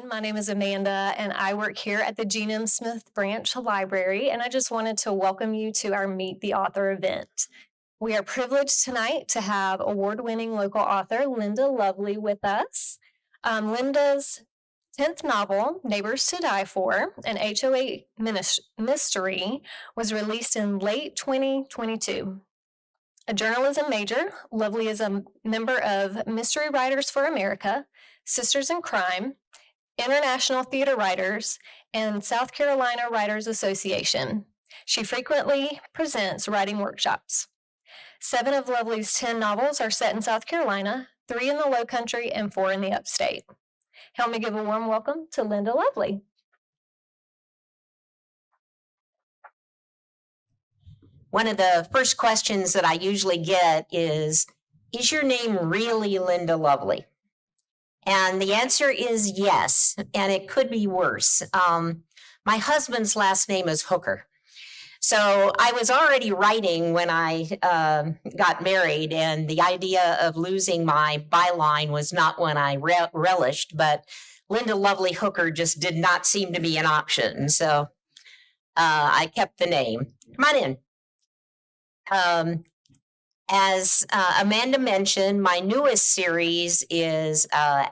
My name is Amanda, and I work here at the Gene M. Smith Branch Library, and I just wanted to welcome you to our Meet the Author event. We are privileged tonight to have award-winning local author Linda Lovely with us. Linda's 10th novel, Neighbors to Die For, an HOA mystery, was released in late 2022. A journalism major, Lovely is a member of Mystery Writers for America, Sisters in Crime, International Theater Writers, and South Carolina Writers Association. She frequently presents writing workshops. 7 of Lovely's 10 novels are set in South Carolina, 3 in the Low Country, and 4 in the Upstate. Help me give a warm welcome to Linda Lovely. One of the first questions that I usually get is your name really Linda Lovely? And the answer is yes, and it could be worse. My husband's last name is Hooker. So I was already writing when I got married, and the idea of losing my byline was not one I relished, but Linda Lovely Hooker just did not seem to be an option. So I kept the name. Come on in. As Amanda mentioned, my newest series is a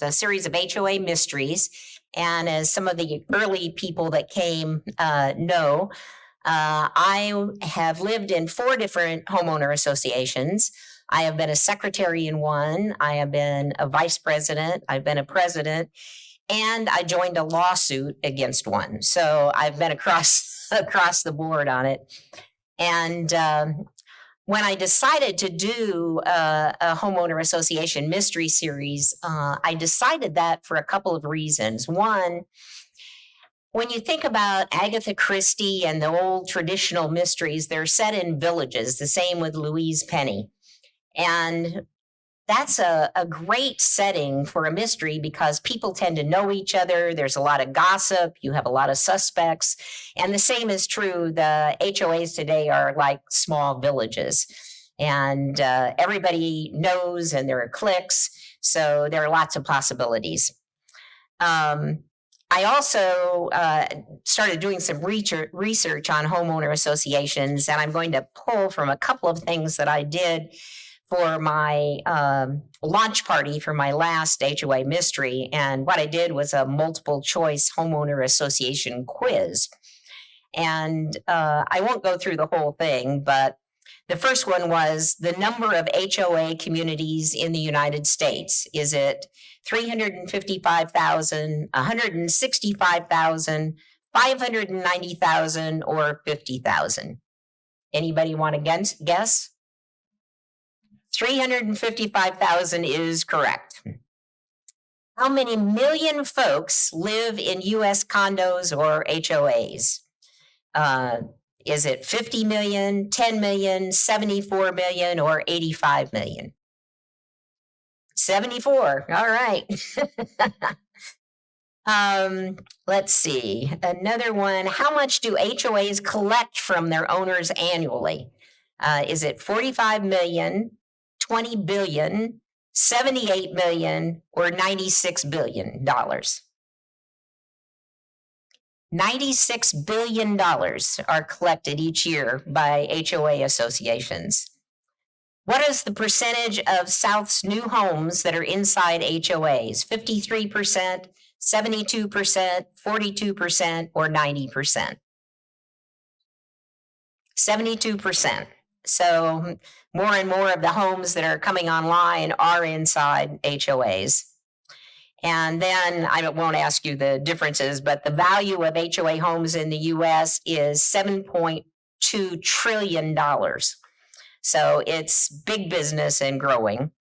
series of HOA mysteries. And as some of the early people that came know, I have lived in 4 different homeowner associations. I have been a secretary in one. I have been a vice president. I've been a president. And I joined a lawsuit against one. So I've been across the board on it. And when I decided to do a homeowner association mystery series, I decided that for a couple of reasons. One, when you think about Agatha Christie and the old traditional mysteries, they're set in villages, the same with Louise Penny. And that's a great setting for a mystery because people tend to know each other. There's a lot of gossip. You have a lot of suspects. And the same is true. The HOAs today are like small villages. And everybody knows and there are cliques. So there are lots of possibilities. I also started doing some research on homeowner associations. And I'm going to pull from a couple of things that I did for my launch party for my last HOA mystery. And what I did was a multiple choice homeowner association quiz. And I won't go through the whole thing, but the first one was the number of HOA communities in the United States. Is it 355,000, 165,000, 590,000, or 50,000? Anybody want to guess? 355,000 is correct. How many million folks live in U.S. condos or HOAs? Is it 50 million, 10 million, 74 million, or 85 million? 74. All right. Let's see. Another one. How much do HOAs collect from their owners annually? Is it 45 million? 20 billion, 78 million, or $96 billion? $96 billion are collected each year by HOA associations. What is the percentage of South's new homes that are inside HOAs? 53%, 72%, 42%, or 90%? 72%. So more and more of the homes that are coming online are inside HOAs. And then I won't ask you the differences, but the value of HOA homes in the US is $7.2 trillion. So it's big business and growing.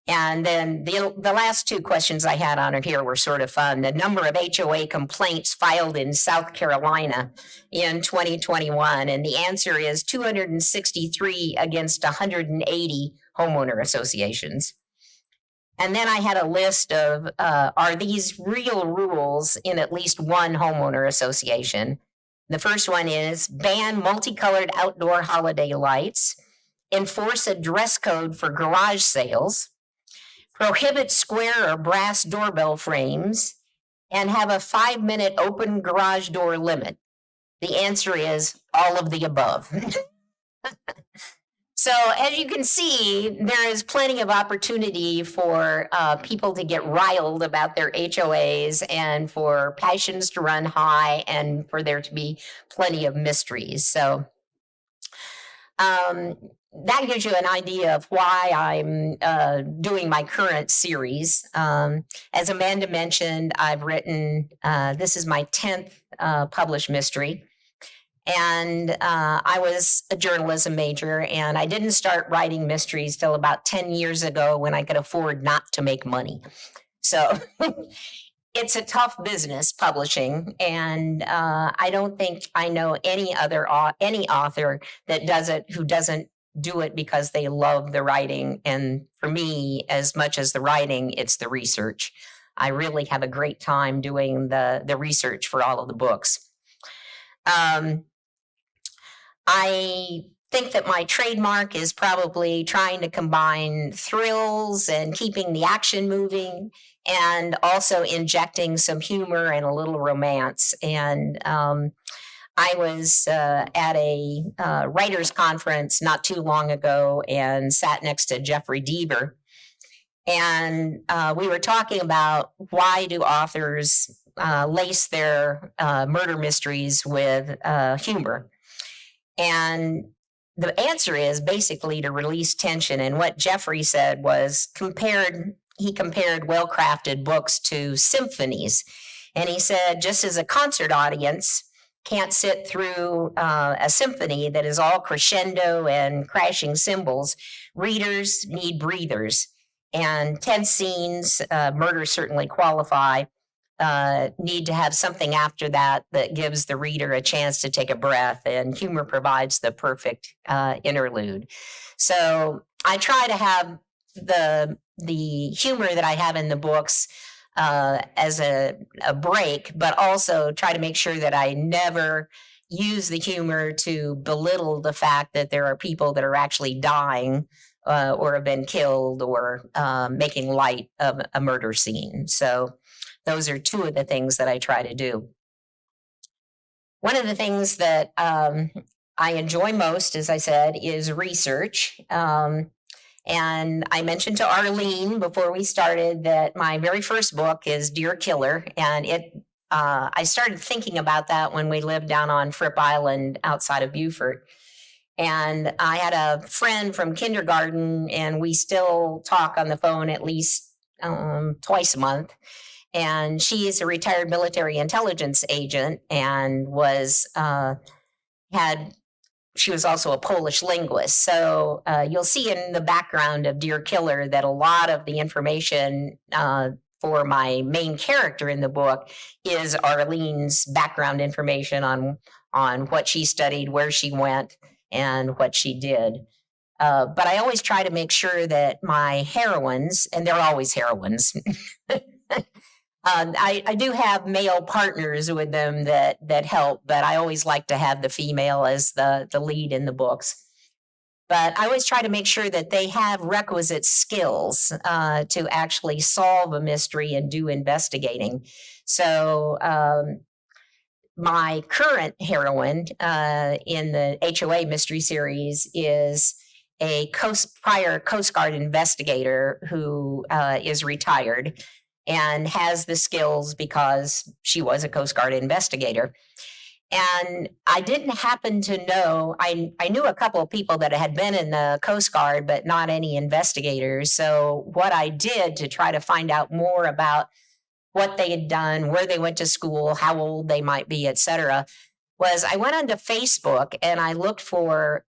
And then the last 2 questions I had on here were sort of fun. The number of HOA complaints filed in South Carolina in 2021. And the answer is 263 against 180 homeowner associations. And then I had a list of are these real rules in at least one homeowner association? The first one is ban multicolored outdoor holiday lights, enforce a dress code for garage sales, prohibit square or brass doorbell frames, and have a 5-minute open garage door limit. The answer is all of the above. So, as you can see, there is plenty of opportunity for people to get riled about their HOAs and for passions to run high and for there to be plenty of mysteries. So, that gives you an idea of why I'm doing my current series. As Amanda mentioned, I've written, this is my 10th published mystery. And I was a journalism major, and I didn't start writing mysteries till about 10 years ago when I could afford not to make money. So it's a tough business, publishing, and I don't think I know any author that does it who doesn't do it because they love the writing. And for me, as much as the writing, it's the research. I really have a great time doing the research for all of the books. I think that my trademark is probably trying to combine thrills and keeping the action moving and also injecting some humor and a little romance. And I was at a writers conference not too long ago and sat next to Jeffrey Deaver. And we were talking about why do authors lace their murder mysteries with humor. And the answer is basically to release tension. And what Jeffrey said was he compared well-crafted books to symphonies. And he said, just as a concert audience can't sit through a symphony that is all crescendo and crashing cymbals, readers need breathers. And tense scenes, murder certainly qualify, need to have something after that that gives the reader a chance to take a breath, and humor provides the perfect interlude. So I try to have the humor that I have in the books as a break, but also try to make sure that I never use the humor to belittle the fact that there are people that are actually dying or have been killed or making light of a murder scene. So those are two of the things that I try to do. One of the things that I enjoy most, as I said, is research. And I mentioned to Arlene before we started that my very first book is Deer Killer. And I started thinking about that when we lived down on Fripp Island outside of Beaufort. And I had a friend from kindergarten, and we still talk on the phone at least twice a month. And she is a retired military intelligence agent and she was also a Polish linguist. So you'll see in the background of Deer Killer that a lot of the information for my main character in the book is Arlene's background information on what she studied, where she went, and what she did. But I always try to make sure that my heroines, and they're always heroines, I do have male partners with them that help, but I always like to have the female as the lead in the books. But I always try to make sure that they have requisite skills to actually solve a mystery and do investigating. So my current heroine in the HOA mystery series is a prior Coast Guard investigator who is retired and has the skills because she was a Coast Guard investigator. And I didn't happen to know, I knew a couple of people that had been in the Coast Guard, but not any investigators. So what I did to try to find out more about what they had done, where they went to school, how old they might be, et cetera, was I went onto Facebook and I looked for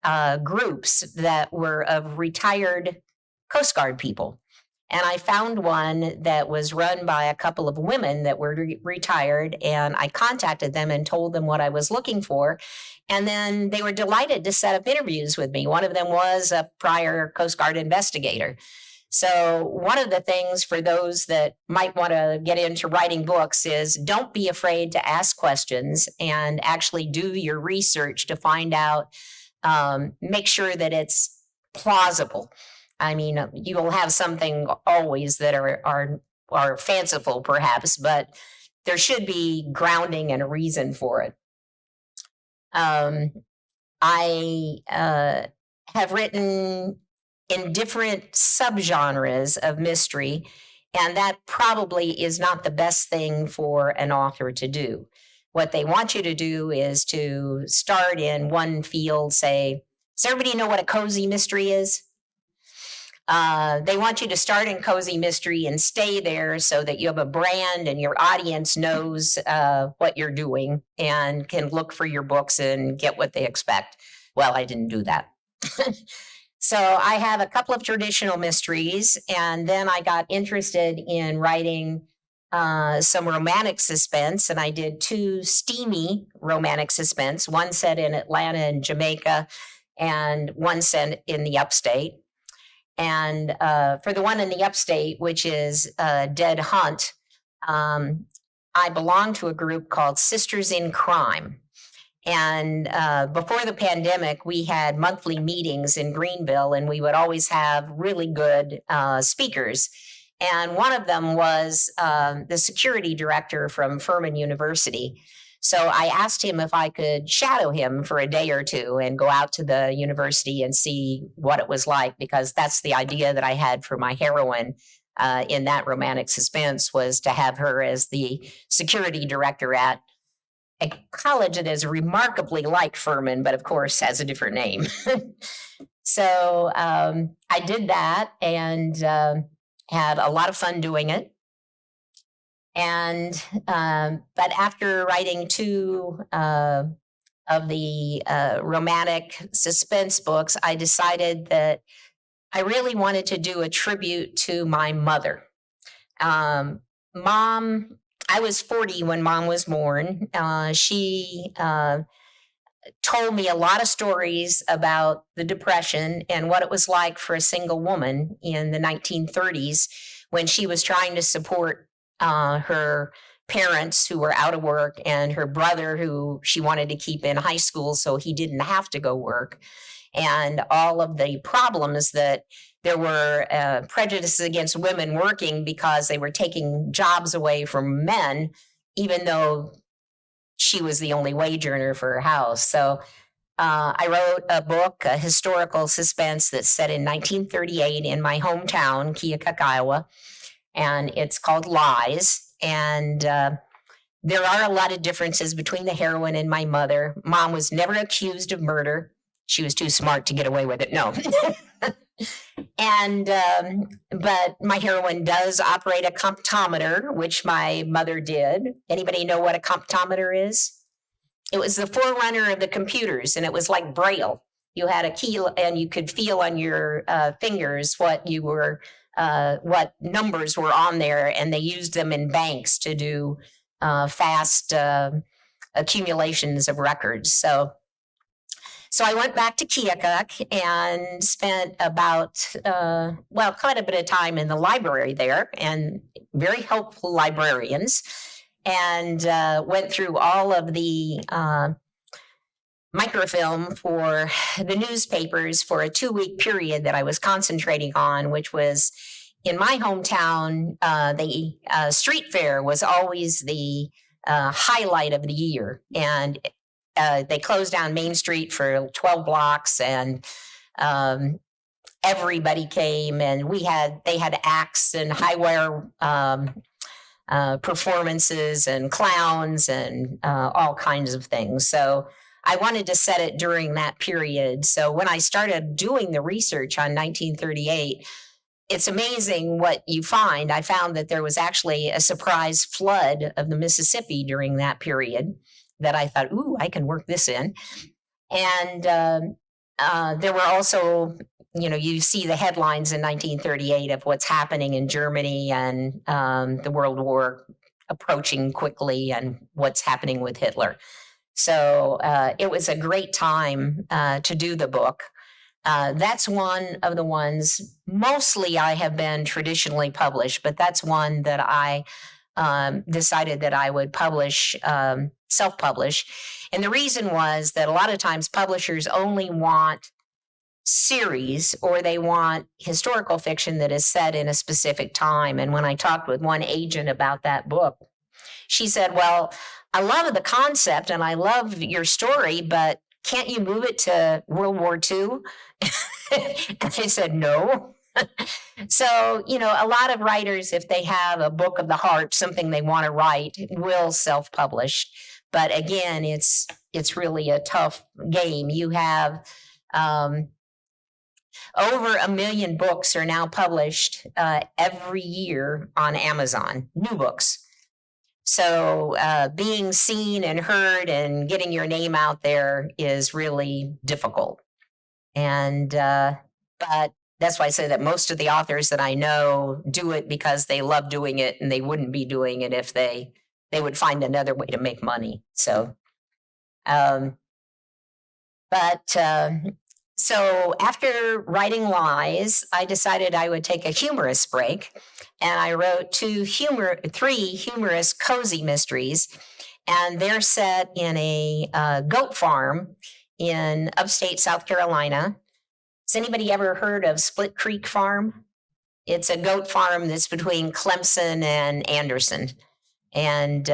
groups that were of retired Coast Guard people. And I found one that was run by a couple of women that were retired, and I contacted them and told them what I was looking for. And then they were delighted to set up interviews with me. One of them was a prior Coast Guard investigator. So one of the things for those that might want to get into writing books is don't be afraid to ask questions and actually do your research to find out, make sure that it's plausible. I mean, you will have something always that are fanciful perhaps, but there should be grounding and a reason for it. I have written in different subgenres of mystery, and that probably is not the best thing for an author to do. What they want you to do is to start in one field, say, does everybody know what a cozy mystery is? They want you to start in cozy mystery and stay there so that you have a brand and your audience knows what you're doing and can look for your books and get what they expect. Well, I didn't do that. So I have a couple of traditional mysteries, and then I got interested in writing some romantic suspense, and I did 2 steamy romantic suspense, one set in Atlanta and Jamaica, and one set in the upstate. And for the one in the upstate, which is Dead Hunt, I belong to a group called Sisters in Crime. And before the pandemic, we had monthly meetings in Greenville, and we would always have really good speakers. And one of them was the security director from Furman University. So I asked him if I could shadow him for a day or two and go out to the university and see what it was like, because that's the idea that I had for my heroine in that romantic suspense, was to have her as the security director at a college that is remarkably like Furman, but of course has a different name. So I did that and had a lot of fun doing it. And but after writing 2 of the romantic suspense books, I decided that I really wanted to do a tribute to my mother. Mom, I was 40 when Mom was born. She told me a lot of stories about the Depression and what it was like for a single woman in the 1930s when she was trying to support her parents who were out of work and her brother who she wanted to keep in high school so he didn't have to go work, and all of the problems that there were prejudices against women working because they were taking jobs away from men, even though she was the only wage earner for her house. So I wrote a book, a historical suspense that's set in 1938 in my hometown, Keokuk, Iowa, and it's called Lies. And there are a lot of differences between the heroine and my mother. Mom was never accused of murder. She was too smart to get away with it. No. And but my heroine does operate a comptometer, which my mother did. Anybody know what a comptometer is? It was the forerunner of the computers, and it was like Braille. You had a key, and you could feel on your fingers what you were, what numbers were on there, and they used them in banks to do fast accumulations of records. So I went back to Keokuk and spent about, quite a bit of time in the library there, and very helpful librarians, and went through all of the microfilm for the newspapers for a 2-week period that I was concentrating on, which was in my hometown. The street fair was always the highlight of the year, and they closed down Main Street for 12 blocks, and everybody came, and they had acts and high wire performances and clowns and all kinds of things. So I wanted to set it during that period. So when I started doing the research on 1938, it's amazing what you find. I found that there was actually a surprise flood of the Mississippi during that period that I thought, ooh, I can work this in. And there were also, you see the headlines in 1938 of what's happening in Germany and the World War approaching quickly and what's happening with Hitler. So it was a great time to do the book. That's one of the ones. Mostly I have been traditionally published, but that's one that I decided that I would publish, self-publish. And the reason was that a lot of times publishers only want series, or they want historical fiction that is set in a specific time. And when I talked with one agent about that book, she said, well, I love the concept and I love your story, but can't you move it to World War II? I said, no. So, a lot of writers, if they have a book of the heart, something they want to write, will self-publish. But again, it's really a tough game. You have over 1 million books are now published every year on Amazon, new books. So being seen and heard and getting your name out there is really difficult. And but that's why I say that most of the authors that I know do it because they love doing it, and they wouldn't be doing it if they would find another way to make money. So, so after writing Lies, I decided I would take a humorous break, and I wrote 3 humorous cozy mysteries, and they're set in a goat farm in upstate South Carolina. Has anybody ever heard of Split Creek Farm? It's a goat farm that's between Clemson and Anderson. And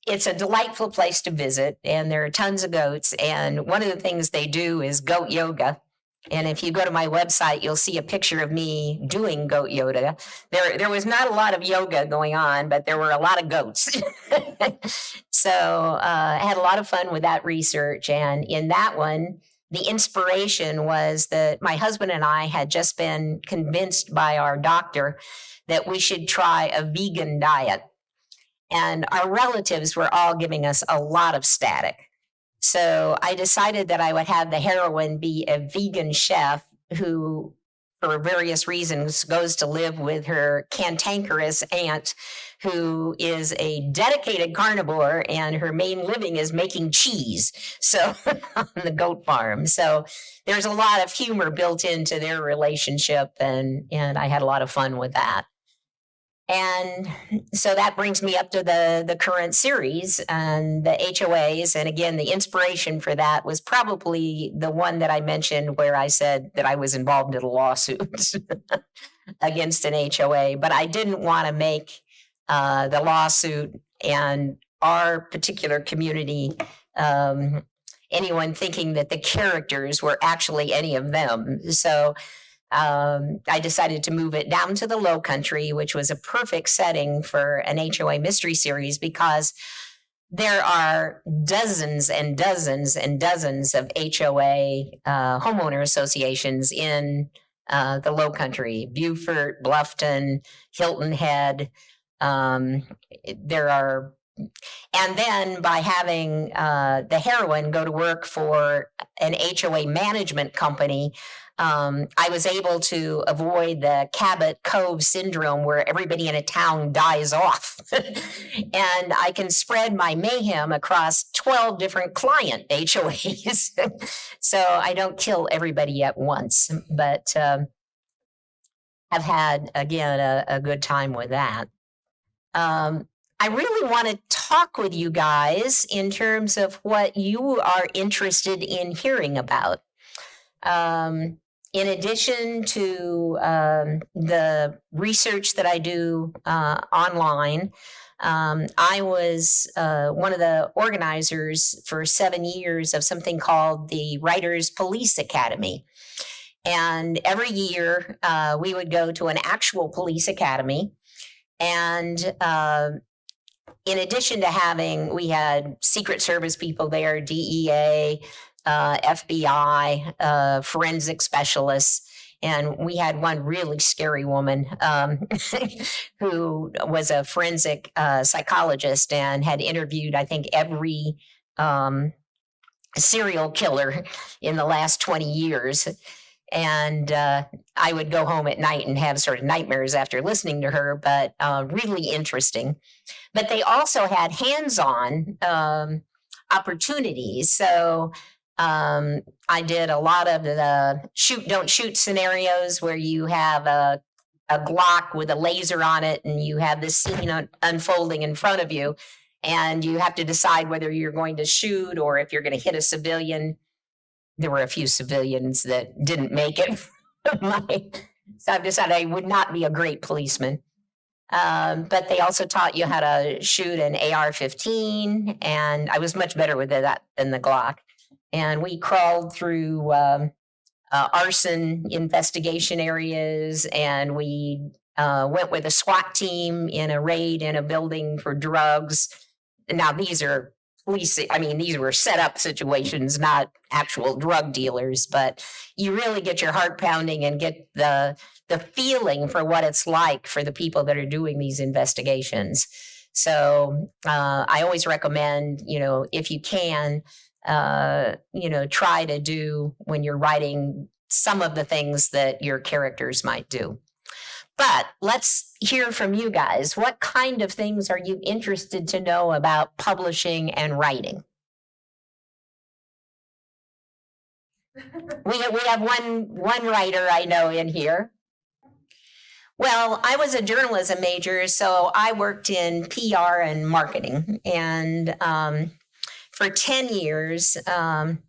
it's a delightful place to visit, and there are tons of goats. And one of the things they do is goat yoga. And if you go to my website, you'll see a picture of me doing goat yoga. There was not a lot of yoga going on, but there were a lot of goats. So I had a lot of fun with that research. And in that one, the inspiration was that my husband and I had just been convinced by our doctor that we should try a vegan diet. And our relatives were all giving us a lot of static. So I decided that I would have the heroine be a vegan chef who, for various reasons, goes to live with her cantankerous aunt, who is a dedicated carnivore, and her main living is making cheese. So on the goat farm. So there's a lot of humor built into their relationship, and I had a lot of fun with that. And so that brings me up to the current series and the HOAs. And again, the inspiration for that was probably the one that I mentioned where I said that I was involved in a lawsuit against an HOA, but I didn't want to make the lawsuit and our particular community anyone thinking that the characters were actually any of them. So I decided to move it down to the Low Country, which was a perfect setting for an HOA mystery series because there are dozens and dozens and dozens of HOA homeowner associations in the Low Country, Beaufort, Bluffton, Hilton Head. There are, and then by having the heroine go to work for an HOA management company, I was able to avoid the Cabot Cove syndrome where everybody in a town dies off. And I can spread my mayhem across 12 different client HOAs. So I don't kill everybody at once, but I've had, again, a good time with that. I really want to talk with you guys in terms of what you are interested in hearing about. In addition to the research that I do online, I was one of the organizers for 7 years of something called the Writers Police Academy. And every year we would go to an actual police academy. And in addition to we had Secret Service people there, DEA, FBI, forensic specialists, and we had one really scary woman who was a forensic psychologist and had interviewed, I think, every serial killer in the last 20 years. And I would go home at night and have sort of nightmares after listening to her, but really interesting. But they also had hands-on opportunities. So I did a lot of the shoot, don't shoot scenarios where you have a Glock with a laser on it and you have this scene unfolding in front of you. And you have to decide whether you're going to shoot or if you're going to hit a civilian. There were a few civilians that didn't make it. So I've decided I would not be a great policeman. But they also taught you how to shoot an AR-15, and I was much better with that than the Glock. And we crawled through arson investigation areas, and we went with a SWAT team in a raid in a building for drugs. Now, these are police, I mean, these were set up situations, not actual drug dealers, but you really get your heart pounding and get the feeling for what it's like for the people that are doing these investigations. So I always recommend, if you can, try to do when you're writing some of the things that your characters might do. But let's hear from you guys. What kind of things are you interested to know about publishing and writing? We have one writer I know in here. Well, I was a journalism major, so I worked in PR and marketing. And for 10 years, and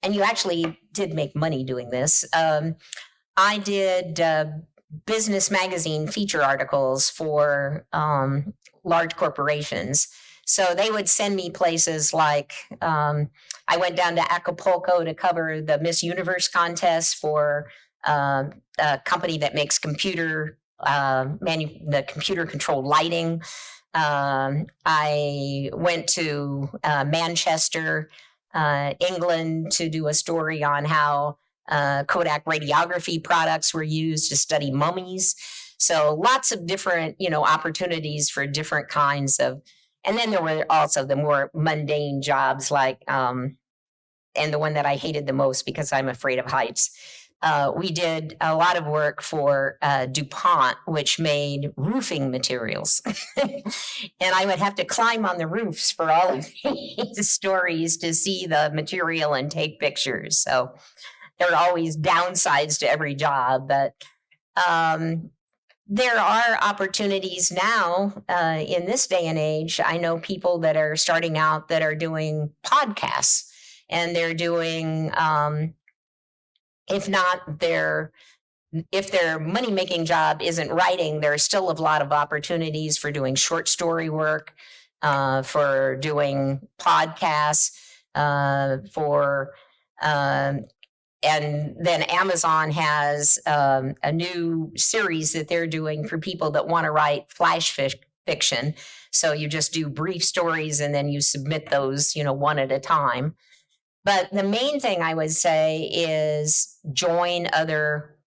you actually did make money doing this, I did business magazine feature articles for large corporations. So they would send me places like I went down to Acapulco to cover the Miss Universe contest for a company that makes the computer controlled lighting. I went to Manchester, England to do a story on how Kodak radiography products were used to study mummies. So lots of different, opportunities for different kinds of, and then there were also the more mundane jobs like, and the one that I hated the most because I'm afraid of heights. We did a lot of work for DuPont, which made roofing materials. And I would have to climb on the roofs for all of these stories to see the material and take pictures. So there are always downsides to every job, but there are opportunities now in this day and age. I know people that are starting out that are doing podcasts, and they're doing, if their money-making job isn't writing, there's still a lot of opportunities for doing short story work, for doing podcasts, and then Amazon has a new series that they're doing for people that want to write flash fiction. So you just do brief stories and then you submit those, one at a time. But the main thing I would say is join other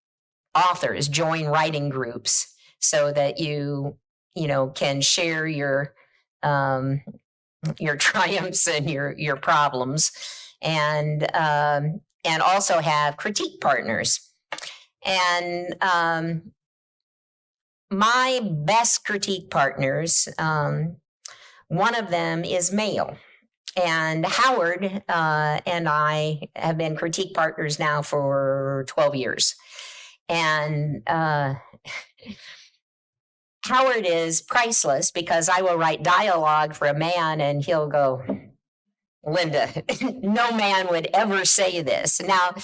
authors, join writing groups so that you can share your triumphs and your problems. And also have critique partners. And my best critique partners, one of them is male. And Howard and I have been critique partners now for 12 years. And Howard is priceless because I will write dialogue for a man and he'll go, Linda, no man would ever say this. Now,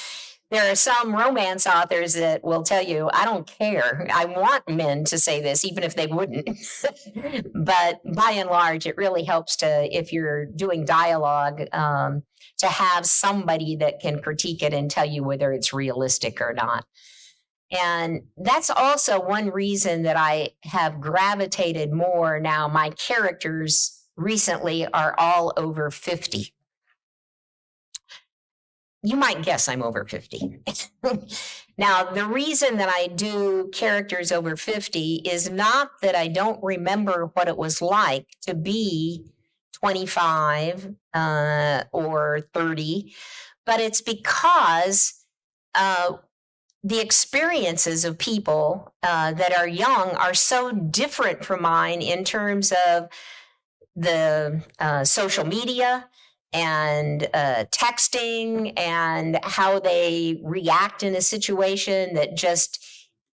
there are some romance authors that will tell you, I don't care. I want men to say this, even if they wouldn't. But by and large, it really helps if you're doing dialogue, to have somebody that can critique it and tell you whether it's realistic or not. And that's also one reason that I have gravitated more now. My characters recently are all over 50. You might guess I'm over 50. Now, the reason that I do characters over 50 is not that I don't remember what it was like to be 25 or 30, but it's because the experiences of people that are young are so different from mine in terms of the social media and texting and how they react in a situation that just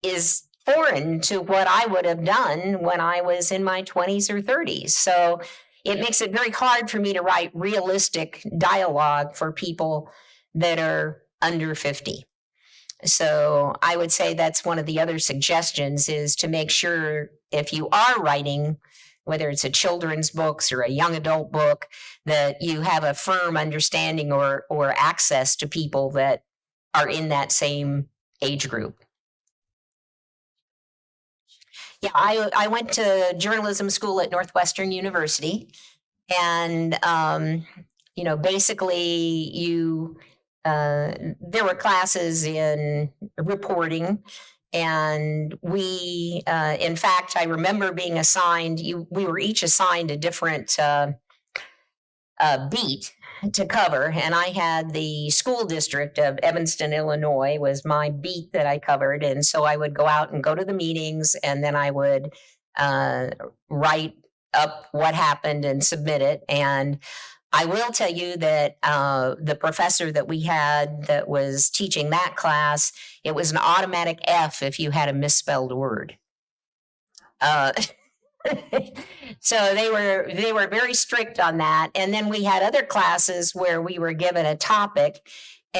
is foreign to what I would have done when I was in my 20s or 30s. So it makes it very hard for me to write realistic dialogue for people that are under 50. So I would say that's one of the other suggestions, is to make sure if you are writing, whether it's a children's books or a young adult book, that you have a firm understanding or access to people that are in that same age group. Yeah, I went to journalism school at Northwestern University, and basically there were classes in reporting, and we, in fact, I remember being assigned. We were each assigned a different beat to cover, and I had the school district of Evanston, Illinois, was my beat that I covered, and so I would go out and go to the meetings, and then I would write up what happened and submit it. And I will tell you that the professor that we had that was teaching that class, it was an automatic F if you had a misspelled word. So they were very strict on that. And then we had other classes where we were given a topic,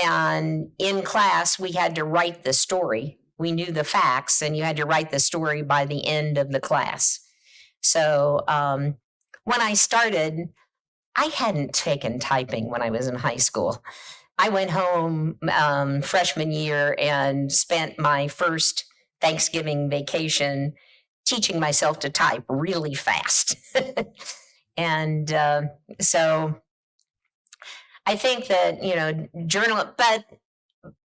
and in class we had to write the story. We knew the facts, and you had to write the story by the end of the class. So when I started, I hadn't taken typing when I was in high school. I went home freshman year and spent my first Thanksgiving vacation teaching myself to type really fast. And so I think that,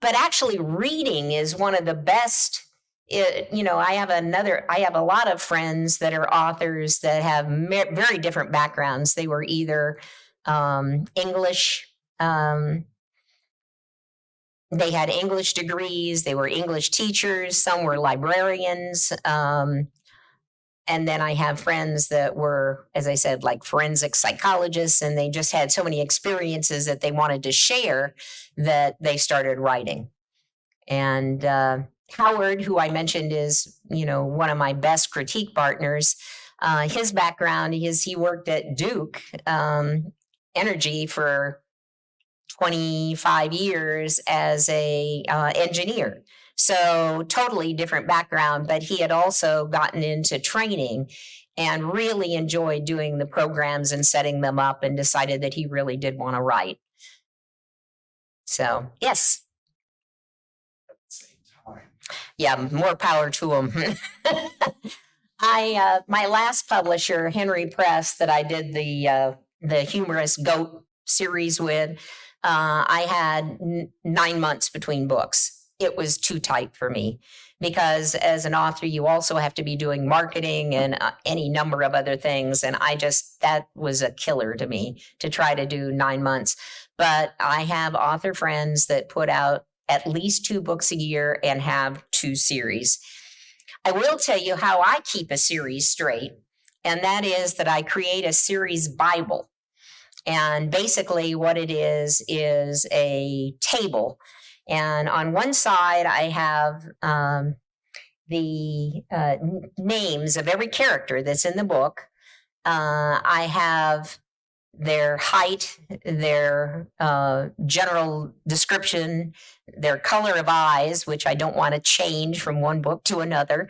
but actually reading is one of the best. I have a lot of friends that are authors that have very different backgrounds. They were either English, they had English degrees, they were English teachers, some were librarians. And then I have friends that were, as I said, like forensic psychologists, and they just had so many experiences that they wanted to share that they started writing. And Howard, who I mentioned is, one of my best critique partners, his background is he worked at Duke Energy for 25 years as a engineer. So totally different background, but he had also gotten into training and really enjoyed doing the programs and setting them up, and decided that he really did want to write. So, yes. Yeah, more power to him. My last publisher, Henry Press, that I did the humorous Goat series with, I had 9 months between books. It was too tight for me, because as an author, you also have to be doing marketing and any number of other things. And that was a killer to me to try to do 9 months. But I have author friends that put out at least 2 books a year and have 2 series. I will tell you how I keep a series straight, and that is that I create a series Bible. And basically what it is a table. And on one side, I have the names of every character that's in the book. I have their height, their general description, their color of eyes, which I don't want to change from one book to another.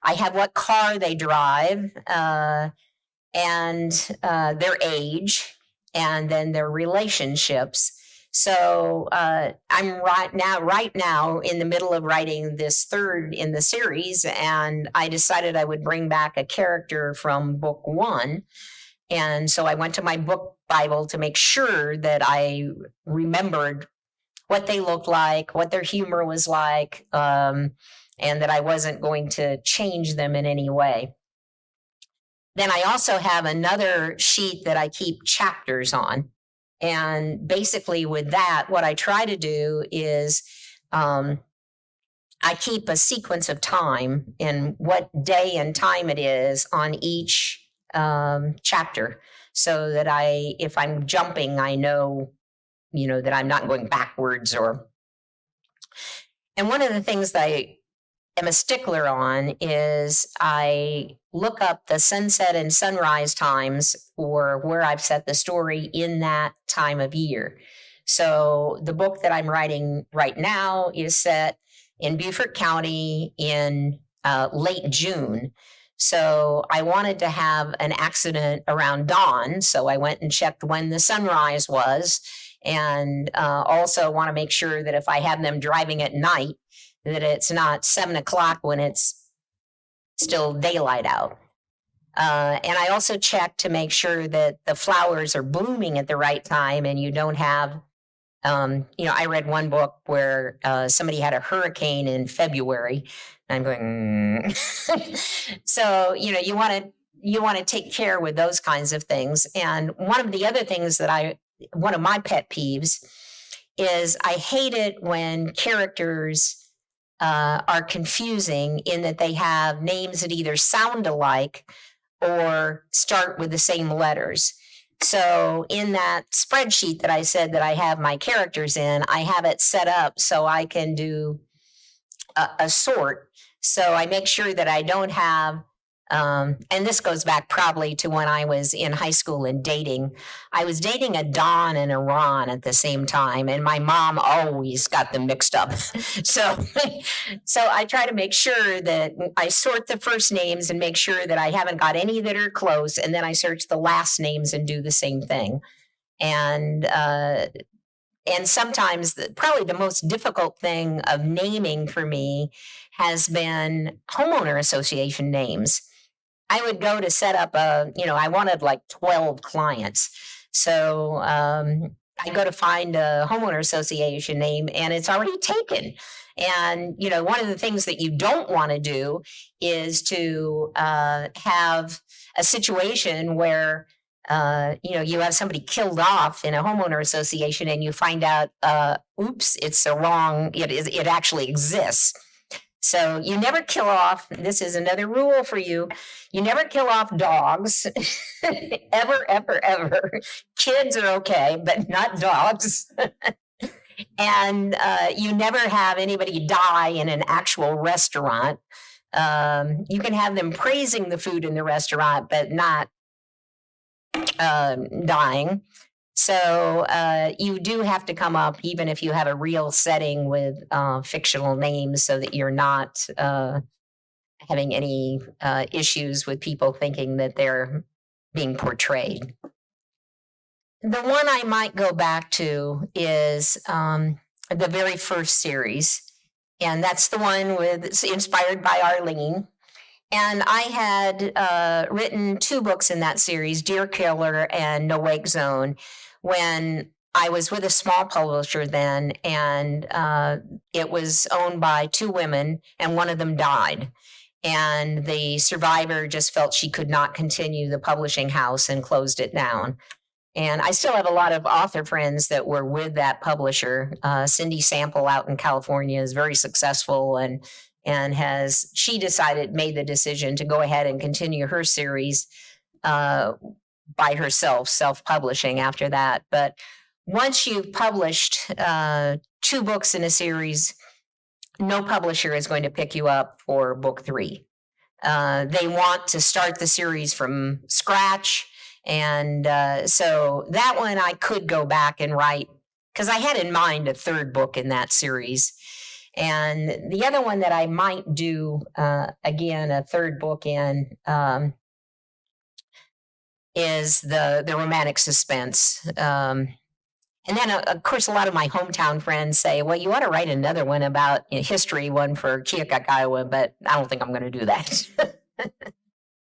I have what car they drive, and their age, and then their relationships. So I'm right now in the middle of writing this 3rd in the series, and I decided I would bring back a character from book 1. And so I went to my book Bible to make sure that I remembered what they looked like, what their humor was like, and that I wasn't going to change them in any way. Then I also have another sheet that I keep chapters on. And basically with that, what I try to do is I keep a sequence of time and what day and time it is on each chapter. so that if I'm jumping, I know, that I'm not going backwards and one of the things that I am a stickler on is I look up the sunset and sunrise times for where I've set the story in that time of year. So the book that I'm writing right now is set in Beaufort County in late June. So I wanted to have an accident around dawn. So I went and checked when the sunrise was, and also want to make sure that if I have them driving at night, that it's not 7 o'clock when it's still daylight out. And I also check to make sure that the flowers are blooming at the right time and you don't have, I read one book where somebody had a hurricane in February. And I'm going, So, you want to take care with those kinds of things. And one of the other things one of my pet peeves is I hate it when characters are confusing in that they have names that either sound alike or start with the same letters. So in that spreadsheet that I said that I have my characters in, I have it set up so I can do a sort. So I make sure that I don't have, and this goes back probably to when I was in high school and dating. I was dating a Don and a Ron at the same time, and my mom always got them mixed up. So I try to make sure that I sort the first names and make sure that I haven't got any that are close, and then I search the last names and do the same thing. And sometimes probably the most difficult thing of naming for me has been homeowner association names. I would go to set up I wanted like 12 clients. So I go to find a homeowner association name and it's already taken. And, one of the things that you don't want to do is to have a situation where you have somebody killed off in a homeowner association and you find out, oops, it's the wrong, it actually exists. So you never kill off, this is another rule for you, you never kill off dogs, ever, ever, ever. Kids are okay, but not dogs. And you never have anybody die in an actual restaurant. You can have them praising the food in the restaurant, but not dying. So you do have to come up, even if you have a real setting with fictional names, so that you're not having any issues with people thinking that they're being portrayed. The one I might go back to is the very first series, and that's the one inspired by Arlene. And I had written 2 books in that series, Deer Killer and No Wake Zone, when I was with a small publisher then, and it was owned by 2 women, and one of them died. And the survivor just felt she could not continue the publishing house and closed it down. And I still have a lot of author friends that were with that publisher. Cindy Sample out in California is very successful and made the decision to go ahead and continue her series by herself, self-publishing after that. But once you've published 2 books in a series, no publisher is going to pick you up for book 3. They want to start the series from scratch. And so that one I could go back and write, because I had in mind a 3rd book in that series. And the other one that I might do, again, a 3rd book in, is the romantic suspense. And then, of course, a lot of my hometown friends say, well, you ought to write another one about history, one for Keokuk, Iowa, but I don't think I'm going to do that.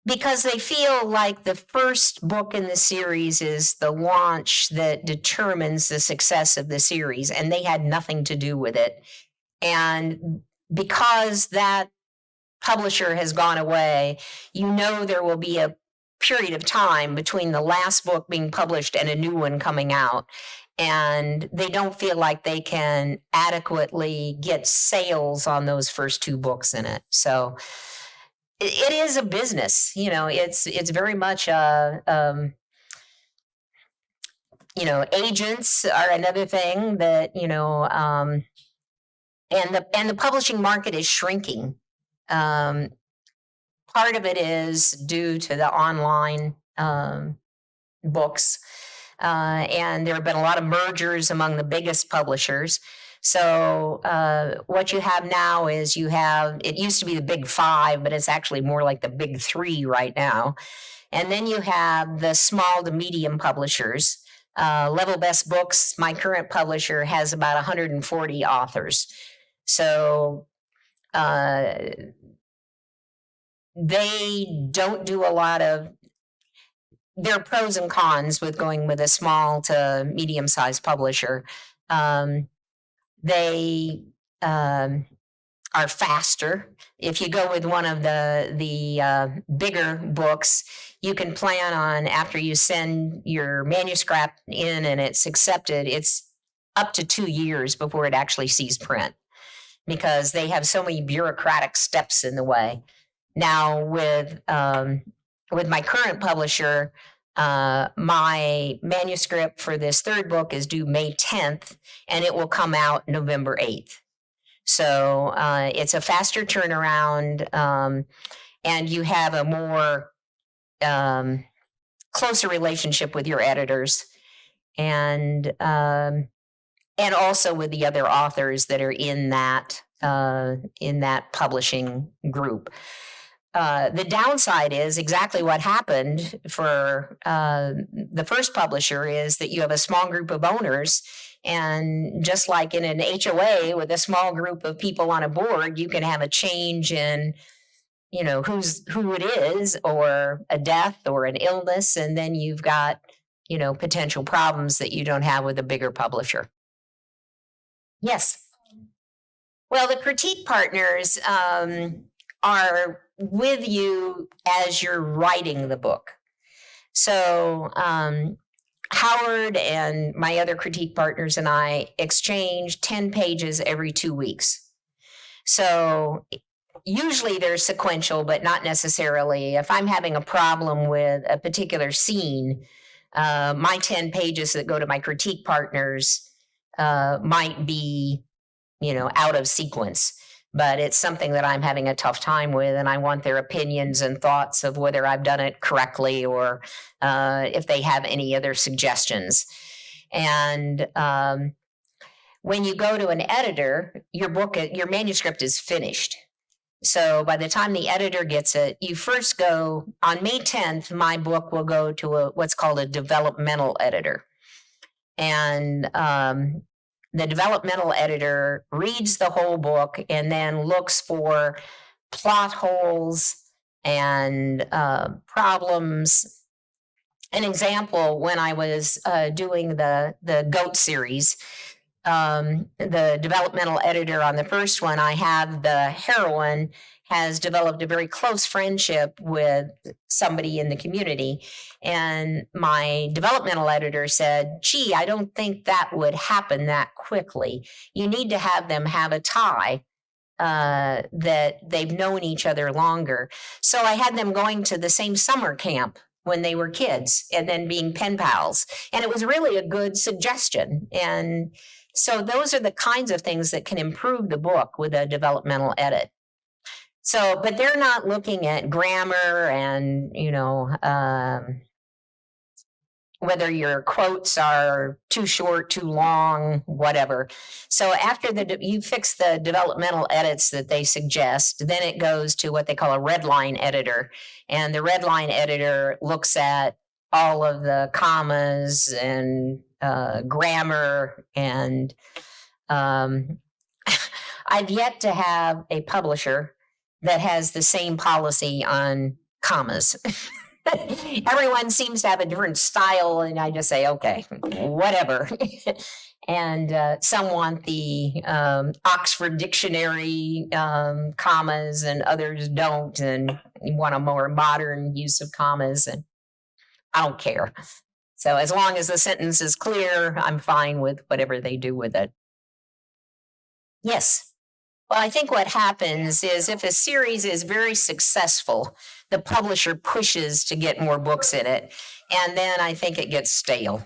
Because they feel like the first book in the series is the launch that determines the success of the series, and they had nothing to do with it. And because that publisher has gone away, there will be a period of time between the last book being published and a new one coming out. And they don't feel like they can adequately get sales on those first 2 books in it. So it is a business, it's very much a Agents are another thing that, and the publishing market is shrinking. Part of it is due to the online books. And there have been a lot of mergers among the biggest publishers. So what you have now is it used to be the big five, but it's actually more like the big three right now. And then you have the small to medium publishers. Level Best Books, my current publisher, has about 140 authors. So they don't do a lot of, there are pros and cons with going with a small to medium-sized publisher. They are faster. If you go with one of the bigger books, you can plan on, after you send your manuscript in and it's accepted, it's up to 2 years before it actually sees print, because they have so many bureaucratic steps in the way. Now with my current publisher, my manuscript for this third book is due May 10th, and it will come out November 8th. So it's a faster turnaround, and you have a more closer relationship with your editors, and also with the other authors that are in that publishing group. The downside is exactly what happened for the first publisher, is that you have a small group of owners. And just like in an HOA with a small group of people on a board, you can have a change in, who it is, or a death or an illness. And then you've got, potential problems that you don't have with a bigger publisher. Yes. Well, the critique partners are with you as you're writing the book. So Howard and my other critique partners and I exchange 10 pages every 2 weeks. So usually they're sequential, but not necessarily. If I'm having a problem with a particular scene, my 10 pages that go to my critique partners might be, out of sequence. But it's something that I'm having a tough time with, and I want their opinions and thoughts of whether I've done it correctly, or if they have any other suggestions. And when you go to an editor, your manuscript is finished. So by the time the editor gets it, you first go, on May 10th, my book will go to what's called a developmental editor. And the developmental editor reads the whole book and then looks for plot holes and problems. An example, when I was doing the GOAT series, the developmental editor on the first one, I have the heroine has developed a very close friendship with somebody in the community. And my developmental editor said, gee, I don't think that would happen that quickly. You need to have them have a tie that they've known each other longer. So I had them going to the same summer camp when they were kids and then being pen pals. And it was really a good suggestion. And so those are the kinds of things that can improve the book with a developmental edit. So, but they're not looking at grammar and, whether your quotes are too short, too long, whatever. So after you fix the developmental edits that they suggest, then it goes to what they call a red line editor. And the red line editor looks at all of the commas and grammar. And I've yet to have a publisher that has the same policy on commas. Everyone seems to have a different style, and I just say, okay, whatever. And some want the Oxford Dictionary commas, and others don't, and want a more modern use of commas, and I don't care. So as long as the sentence is clear, I'm fine with whatever they do with it. Yes. Well, I think what happens is if a series is very successful, the publisher pushes to get more books in it, and then I think it gets stale.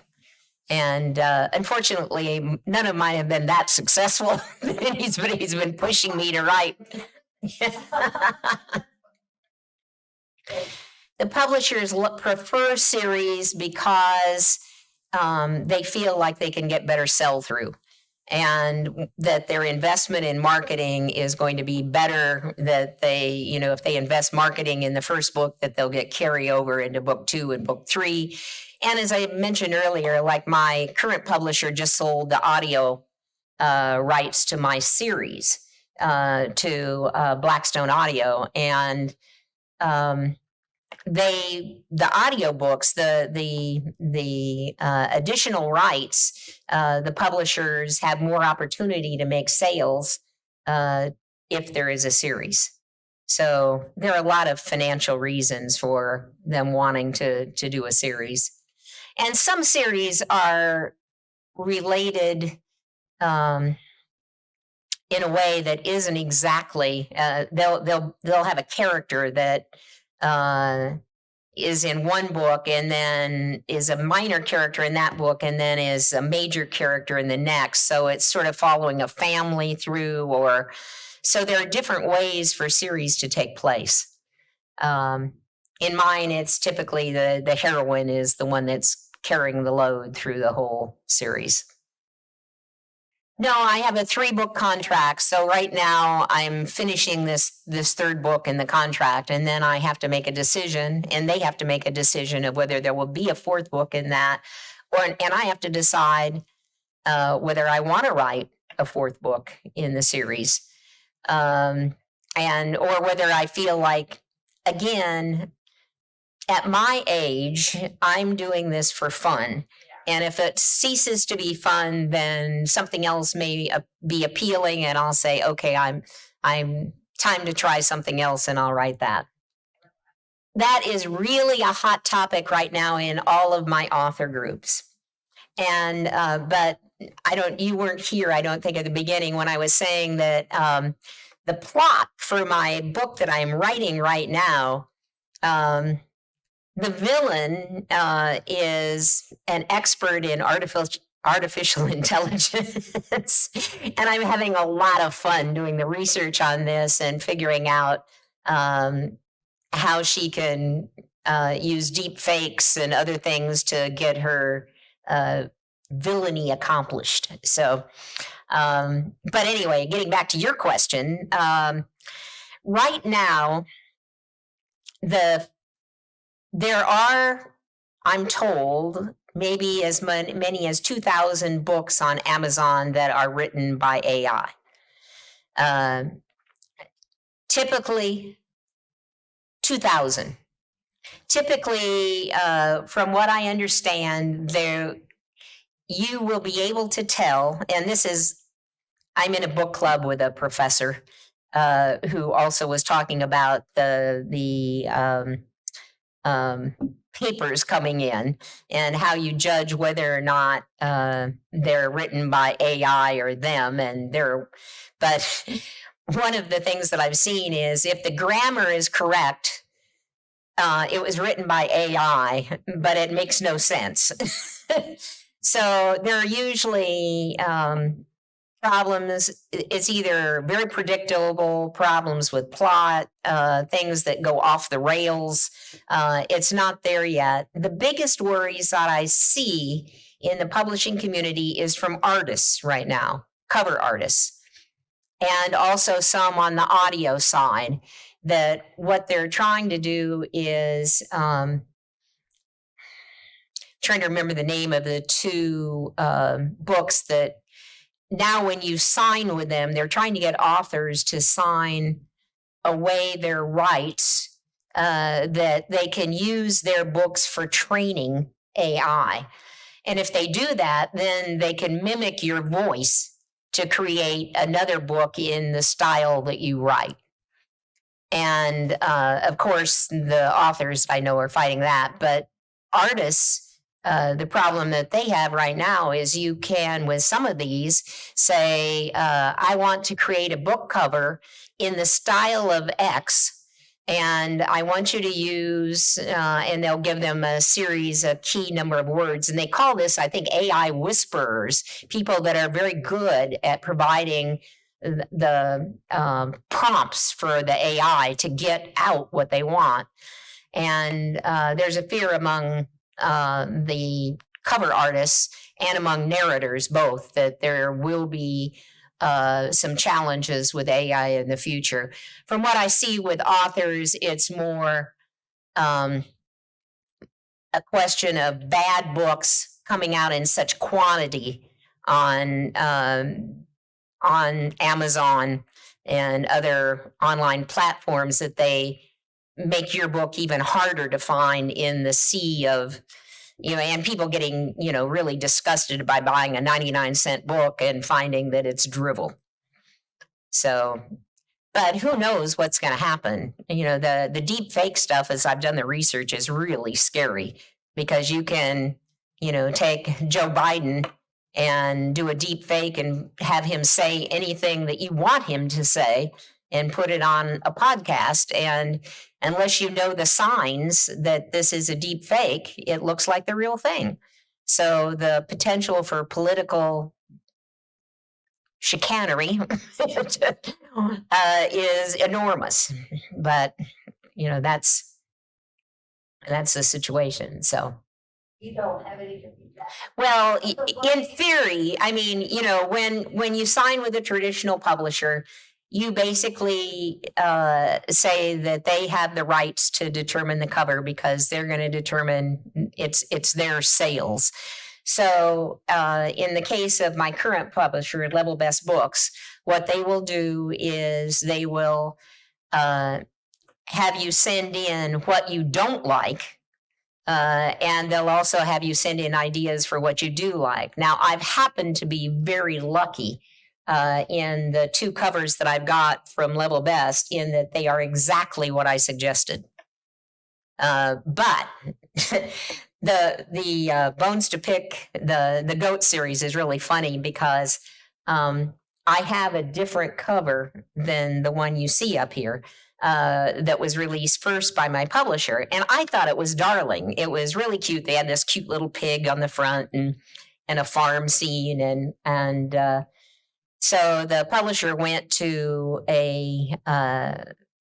And unfortunately, none of mine have been that successful. he's been pushing me to write. The publishers prefer series because they feel like they can get better sell through, and that their investment in marketing is going to be better. That they, if they invest marketing in the first book, that they'll get carryover into book 2 and book 3. And as I mentioned earlier, like my current publisher just sold the audio rights to my series to Blackstone Audio, and the audiobooks, the additional rights, the publishers have more opportunity to make sales if there is a series. So there are a lot of financial reasons for them wanting to do a series. And some series are related in a way that isn't exactly, they'll have a character that is in one book and then is a minor character in that book and then is a major character in the next. So it's sort of following a family through, or so there are different ways for series to take place. In mine, it's typically the heroine is the one that's carrying the load through the whole series. No, I have a 3-book contract. So right now I'm finishing this third book in the contract, and then I have to make a decision, and they have to make a decision of whether there will be a 4th book in that, and I have to decide whether I want to write a 4th book in the series, or whether I feel like, again, at my age, I'm doing this for fun. And if it ceases to be fun, then something else may be appealing, and I'll say, okay, I'm time to try something else, and I'll write that. That is really a hot topic right now in all of my author groups. And but you weren't here, I don't think, at the beginning when I was saying that the plot for my book that I'm writing right now, the villain is an expert in artificial intelligence. And I'm having a lot of fun doing the research on this and figuring out how she can use deep fakes and other things to get her villainy accomplished. So, but anyway, getting back to your question, right now, there are, I'm told, maybe as many as 2,000 books on Amazon that are written by AI. Typically, 2,000. Typically, from what I understand, you will be able to tell, and I'm in a book club with a professor who also was talking about the papers coming in and how you judge whether or not they're written by AI or them. But one of the things that I've seen is if the grammar is correct, it was written by AI, but it makes no sense. So there are usually problems. It's either very predictable problems with plot, things that go off the rails. It's not there yet. The biggest worries that I see in the publishing community is from artists right now, cover artists, and also some on the audio side, that what they're trying to do is trying to remember the name of the 2 books that now when you sign with them, they're trying to get authors to sign away their rights that they can use their books for training AI. And if they do that, then they can mimic your voice to create another book in the style that you write. And of course, the authors I know are fighting that, but artists, the problem that they have right now is you can, with some of these, say, I want to create a book cover in the style of X, And I want you to use, and they'll give them a key number of words. And they call this, I think, AI whisperers, people that are very good at providing the prompts for the AI to get out what they want. And there's a fear among the cover artists and among narrators both that there will be some challenges with AI in the future. From what I see with authors, it's more a question of bad books coming out in such quantity on Amazon and other online platforms that they make your book even harder to find in the sea of, and people getting, really disgusted by buying a 99-cent book and finding that it's drivel. So, but who knows what's going to happen? The deep fake stuff, as I've done the research, is really scary because you can, take Joe Biden and do a deep fake and have him say anything that you want him to say and put it on a podcast. And unless you know the signs that this is a deep fake, it looks like the real thing. So the potential for political chicanery is enormous. But, that's the situation. So. You don't have any feedback. Well, in theory, I mean, when you sign with a traditional publisher, you basically say that they have the rights to determine the cover because they're going to determine it's their sales. So in the case of my current publisher, Level Best Books, what they will do is they will have you send in what you don't like. And they'll also have you send in ideas for what you do like. Now, I've happened to be very lucky in the 2 covers that I've got from Level Best in that they are exactly what I suggested. But the Bones to Pick, the Goat series is really funny because I have a different cover than the one you see up here. That was released first by my publisher. And I thought it was darling. It was really cute. They had this cute little pig on the front and a farm scene. And so the publisher went to a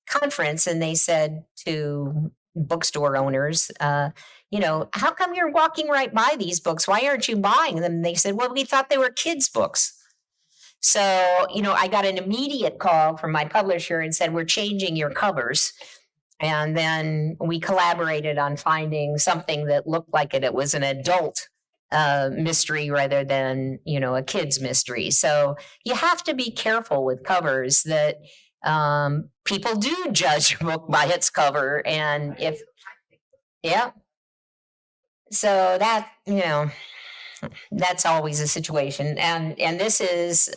conference and they said to bookstore owners, how come you're walking right by these books? Why aren't you buying them? And they said, well, we thought they were kids' books. So, I got an immediate call from my publisher and said, we're changing your covers. And then we collaborated on finding something that looked like it was an adult mystery rather than, a kid's mystery. So you have to be careful with covers that people do judge a book by its cover. And so that, that's always a situation. And this is,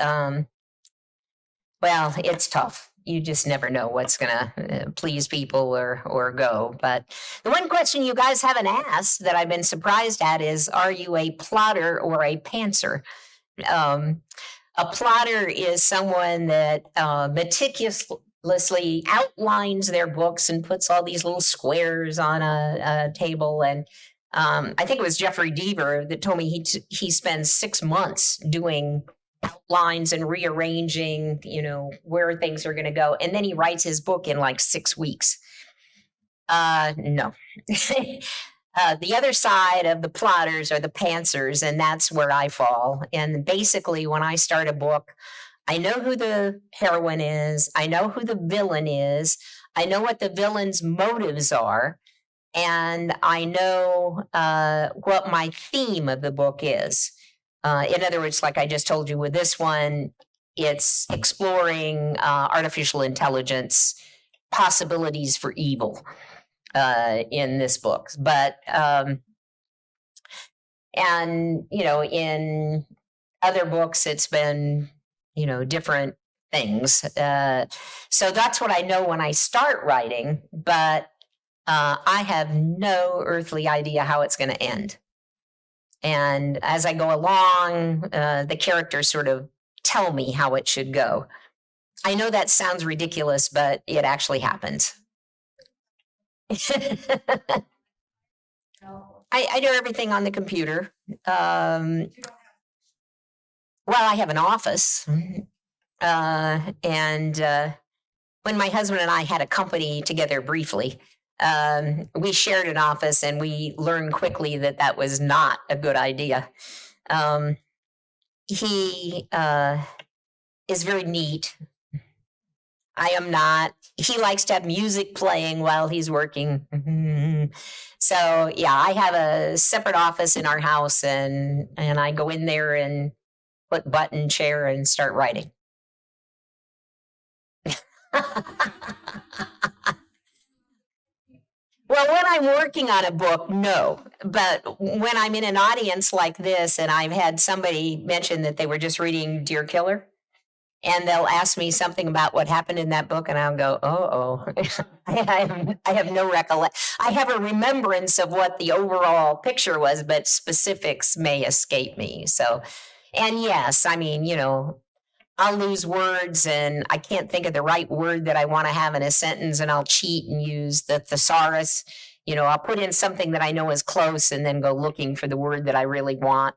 it's tough. You just never know what's going to please people or go. But the one question you guys haven't asked that I've been surprised at is, are you a plotter or a pantser? A plotter is someone that meticulously outlines their books and puts all these little squares on a table. And I think it was Jeffrey Deaver that told me he spends 6 months doing outlines and rearranging, where things are going to go. And then he writes his book in like 6 weeks. No. The other side of the plotters are the pantsers, and that's where I fall. And basically, when I start a book, I know who the heroine is. I know who the villain is. I know what the villain's motives are. And I know what my theme of the book is. In other words, like I just told you with this one, it's exploring artificial intelligence possibilities for evil in this book. But, in other books, it's been, different things. So that's what I know when I start writing, but I have no earthly idea how it's going to end. And as I go along, the characters sort of tell me how it should go. I know that sounds ridiculous, but it actually happens. I do everything on the computer. Well, I have an office. And when my husband and I had a company together briefly, we shared an office and we learned quickly that that was not a good idea. He is very neat. I am not. He likes to have music playing while he's working. So yeah, I have a separate office in our house, and I go in there and put button chair and start writing. Well, when I'm working on a book, no. But when I'm in an audience like this, and I've had somebody mention that they were just reading Deer Killer, and they'll ask me something about what happened in that book, and I'll go, oh. I have no recollection. I have a remembrance of what the overall picture was, but specifics may escape me. So, and yes, I mean, I'll lose words and I can't think of the right word that I want to have in a sentence, and I'll cheat and use the thesaurus. I'll put in something that I know is close and then go looking for the word that I really want.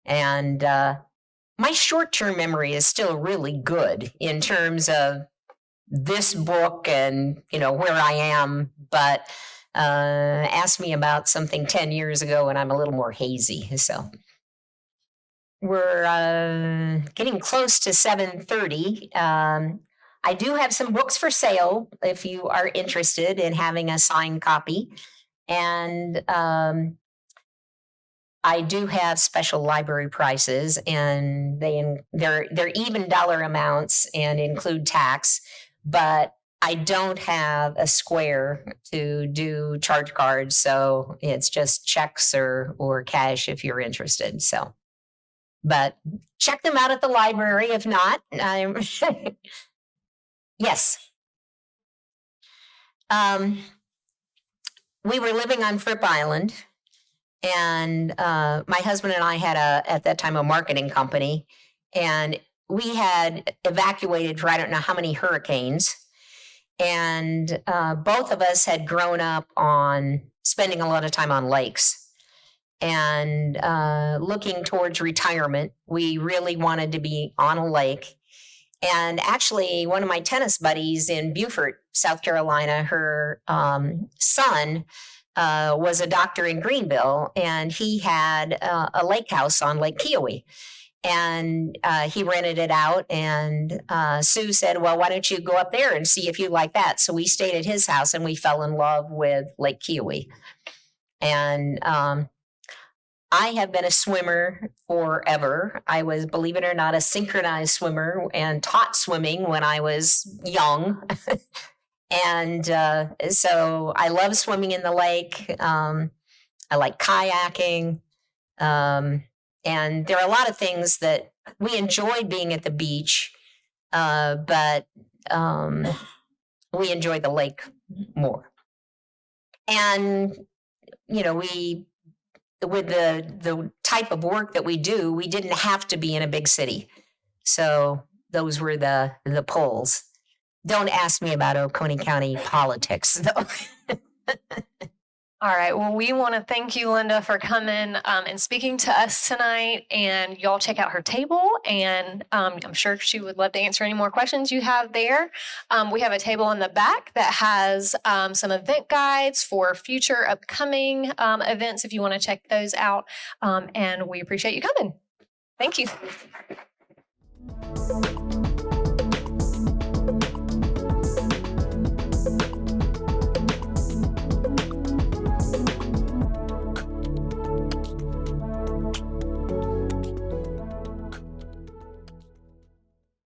And my short-term memory is still really good in terms of this book and, where I am. But ask me about something 10 years ago and I'm a little more hazy. So we're getting close to 7:30. I do have some books for sale if you are interested in having a signed copy. And I do have special library prices, and they're even dollar amounts and include tax, but I don't have a square to do charge cards, so it's just checks or cash if you're interested. So, but check them out at the library. If not, yes. We were living on Fripp Island, and my husband and I had at that time a marketing company, and we had evacuated for I don't know how many hurricanes, and both of us had grown up on spending a lot of time on lakes. And looking towards retirement, we really wanted to be on a lake. And actually, one of my tennis buddies in Beaufort, South Carolina, her son was a doctor in Greenville, and he had a lake house on Lake Keowee. And he rented it out, and Sue said, well, why don't you go up there and see if you like that? So we stayed at his house, and we fell in love with Lake Keowee. And I have been a swimmer forever. I was, believe it or not, a synchronized swimmer and taught swimming when I was young. And so I love swimming in the lake. I like kayaking. And there are a lot of things that we enjoyed being at the beach, but we enjoy the lake more. And, with the type of work that we do, we didn't have to be in a big city. So those were the pulls. Don't ask me about Oconee County politics, though. All right. Well, we want to thank you, Linda, for coming and speaking to us tonight. And y'all check out her table. And I'm sure she would love to answer any more questions you have there. We have a table in the back that has some event guides for future upcoming events if you want to check those out. And we appreciate you coming. Thank you.